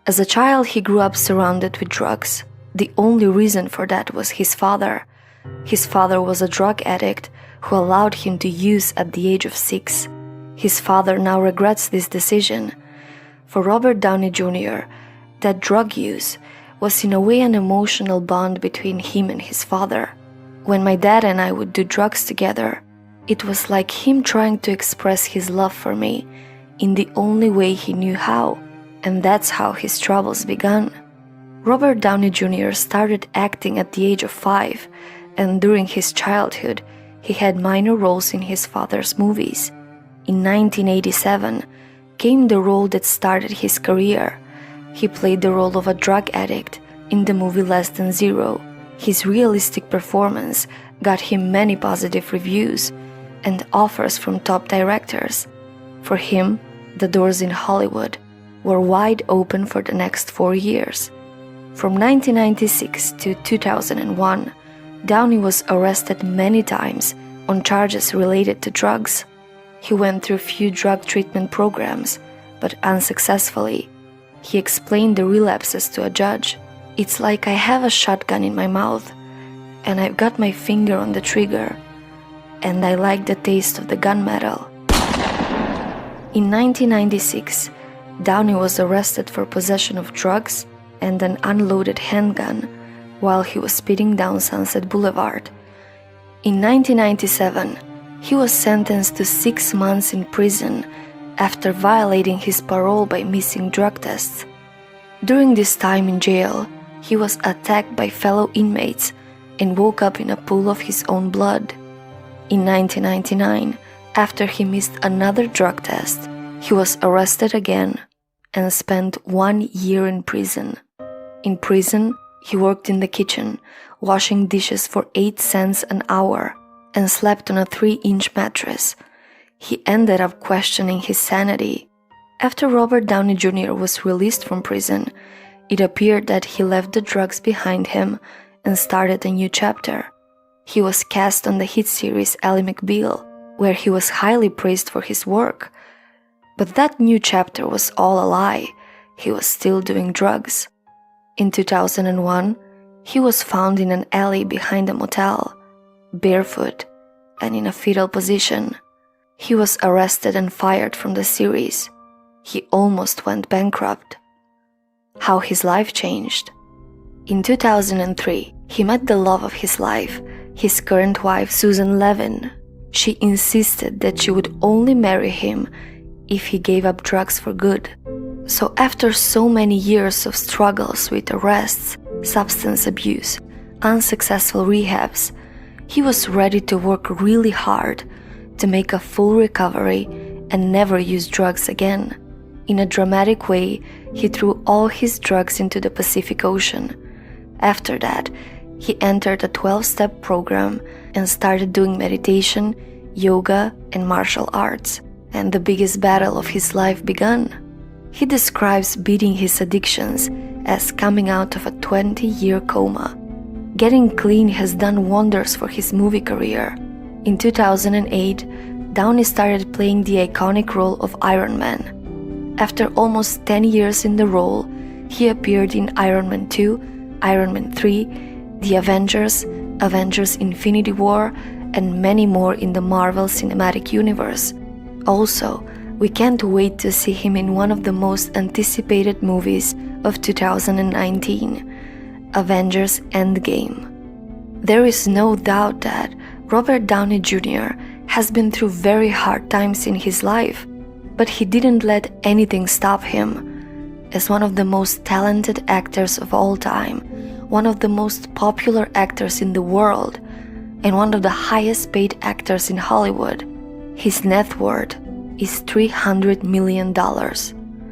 As a child, he grew up surrounded with drugs. The only reason for that was his father. His father was a drug addict who allowed him to use at the age of 6. His father now regrets this decision. For Robert Downey Jr., that drug use was in a way an emotional bond between him and his father. When my dad and I would do drugs together, it was like him trying to express his love for me in the only way he knew how, and that's how his troubles began. Robert Downey Jr. started acting at the age of 5, and during his childhood, he had minor roles in his father's movies. In 1987 came the role that started his career. He played the role of a drug addict in the movie Less Than Zero. His realistic performance got him many positive reviews and offers from top directors. For him, the doors in Hollywood were wide open for the next 4 years. From 1996 to 2001, Downey was arrested many times on charges related to drugs. He went through few drug treatment programs, but unsuccessfully. He explained the relapses to a judge. "It's like I have a shotgun in my mouth, and I've got my finger on the trigger, and I like the taste of the gunmetal." In 1996, Downey was arrested for possession of drugs and an unloaded handgun while he was speeding down Sunset Boulevard. In 1997, he was sentenced to 6 months in prison after violating his parole by missing drug tests. During this time in jail, he was attacked by fellow inmates and woke up in a pool of his own blood. In 1999, after he missed another drug test, he was arrested again and spent 1 year in prison. In prison, he worked in the kitchen, washing dishes for 8 cents an hour, and slept on a 3-inch mattress. He ended up questioning his sanity. After Robert Downey Jr. was released from prison, it appeared that he left the drugs behind him and started a new chapter. He was cast on the hit series Ally McBeal, where he was highly praised for his work. But that new chapter was all a lie. He was still doing drugs. In 2001, he was found in an alley behind a motel, barefoot and in a fetal position. He was arrested and fired from the series. He almost went bankrupt. How his life changed. In 2003, he met the love of his life, his current wife Susan Levin. She insisted that she would only marry him if he gave up drugs for good. So after so many years of struggles with arrests, substance abuse, unsuccessful rehabs, he was ready to work really hard to make a full recovery and never use drugs again. In a dramatic way, he threw all his drugs into the Pacific Ocean. After that, he entered a 12-step program and started doing meditation, yoga, and martial arts. And the biggest battle of his life began. He describes beating his addictions as coming out of a 20-year coma. Getting clean has done wonders for his movie career. In 2008, Downey started playing the iconic role of Ironman. After almost 10 years in the role, he appeared in Ironman 2, Ironman 3, The Avengers, Avengers Infinity War, and many more in the Marvel Cinematic Universe. Also, we can't wait to see him in one of the most anticipated movies of 2019, Avengers Endgame. There is no doubt that Robert Downey Jr. has been through very hard times in his life, but he didn't let anything stop him. As one of the most talented actors of all time, one of the most popular actors in the world, and one of the highest paid actors in Hollywood, his net worth is $300 million.